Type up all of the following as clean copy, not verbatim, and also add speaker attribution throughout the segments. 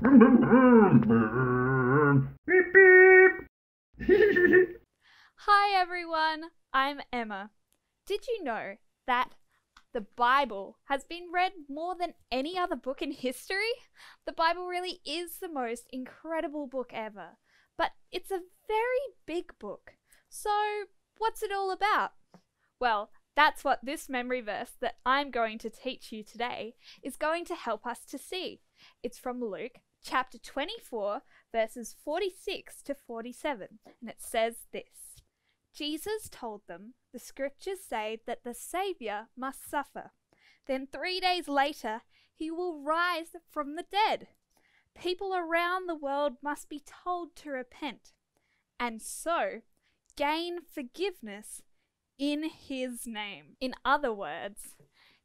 Speaker 1: Beep, beep.
Speaker 2: Hi everyone, I'm Emma. Did you know that the Bible has been read more than any other book in history? The Bible really is the most incredible book ever, but it's a very big book. So, what's it all about? Well, that's what this memory verse that I'm going to teach you today is going to help us to see. It's from Luke chapter 24, verses 46 to 47, and it says this. Jesus told them, the scriptures say that the Saviour must suffer. Then 3 days later, he will rise from the dead. People around the world must be told to repent, and so gain forgiveness in his name. In other words,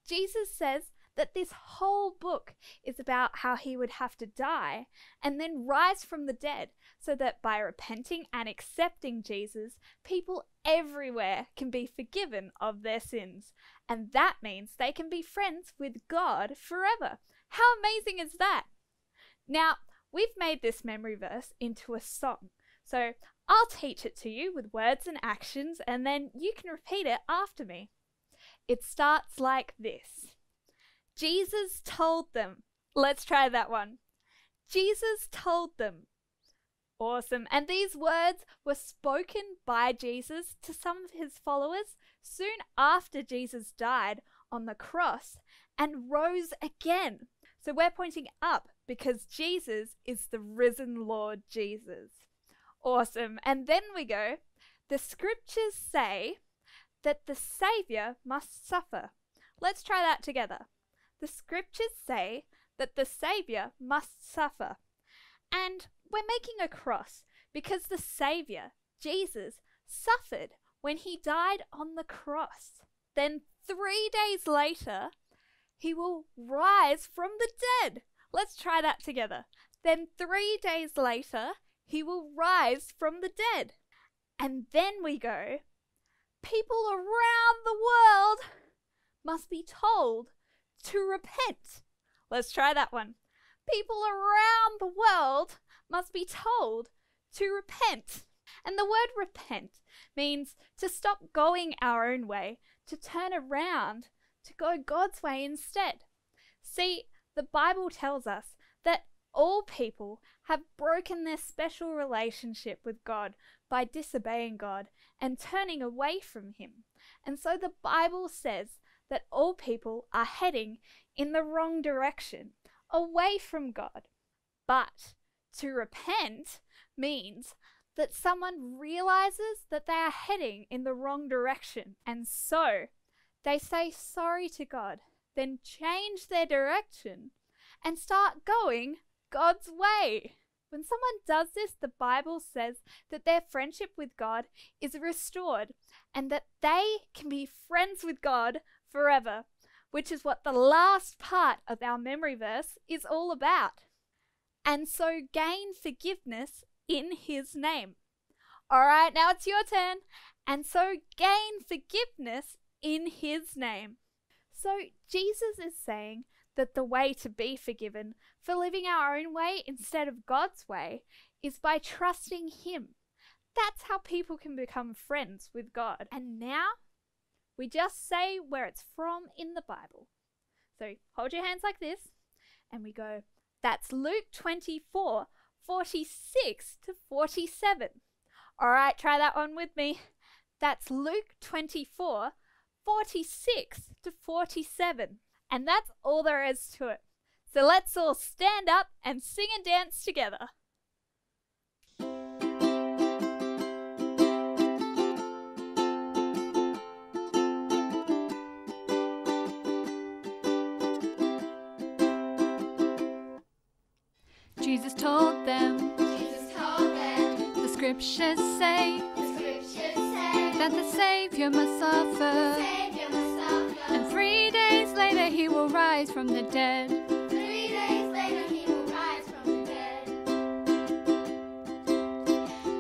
Speaker 2: Jesus says that this whole book is about how he would have to die and then rise from the dead, so that by repenting and accepting Jesus, people everywhere can be forgiven of their sins. And that means they can be friends with God forever. How amazing is that? Now, we've made this memory verse into a song. So I'll teach it to you with words and actions, and then you can repeat it after me. It starts like this. Jesus told them. Let's try that one. Jesus told them. Awesome. And these words were spoken by Jesus to some of his followers soon after Jesus died on the cross and rose again. So we're pointing up because Jesus is the risen Lord Jesus. Awesome. And then we go, the scriptures say that the Saviour must suffer. Let's try that together. The scriptures say that the Saviour must suffer. And we're making a cross because the Saviour, Jesus, suffered when he died on the cross. Then 3 days later, he will rise from the dead. Let's try that together. Then 3 days later, he will rise from the dead. And then we go, people around the world must be told to repent. Let's try that one. People around the world must be told to repent. And the word repent means to stop going our own way, to turn around, to go God's way instead. See, the Bible tells us that all people have broken their special relationship with God by disobeying God and turning away from him. And so the Bible says that all people are heading in the wrong direction, away from God. But to repent means that someone realizes that they are heading in the wrong direction, and so they say sorry to God, then change their direction and start going God's way. When someone does this, the Bible says that their friendship with God is restored and that they can be friends with God forever, which is what the last part of our memory verse is all about. And so gain forgiveness in his name. All right, now it's your turn. And so gain forgiveness in his name. So Jesus is saying that the way to be forgiven for living our own way instead of God's way is by trusting him. That's how people can become friends with God. And now we just say where it's from in the Bible. So hold your hands like this and we go, that's Luke 24, 46 to 47. All right, try that one with me. That's Luke 24, 46 to 47. And that's all there is to it. So let's all stand up and sing and dance together.
Speaker 3: Jesus told them, the scriptures say that the Saviour must suffer. And 3 days later he will rise from the dead.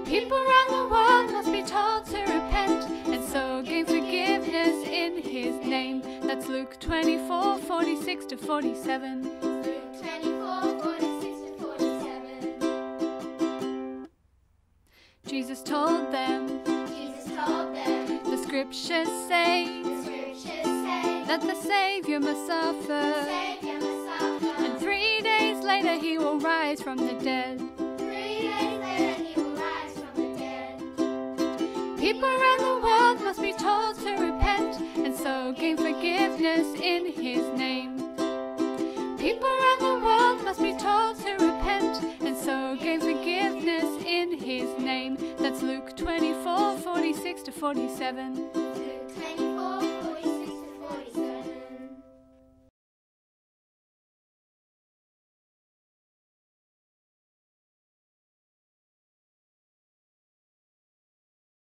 Speaker 3: People around the world must be told to repent and so gain forgiveness in his name. That's Luke 24, 46 to 47.
Speaker 4: Luke 24, 46 to 47.
Speaker 3: Jesus told them, the scriptures say that the Saviour must suffer, and 3 days later he will rise from the dead. People around the world must be told to repent and so gain forgiveness in his name. People around the world must be told to repent and so gain forgiveness in his name. That's Luke 24:46 to 47.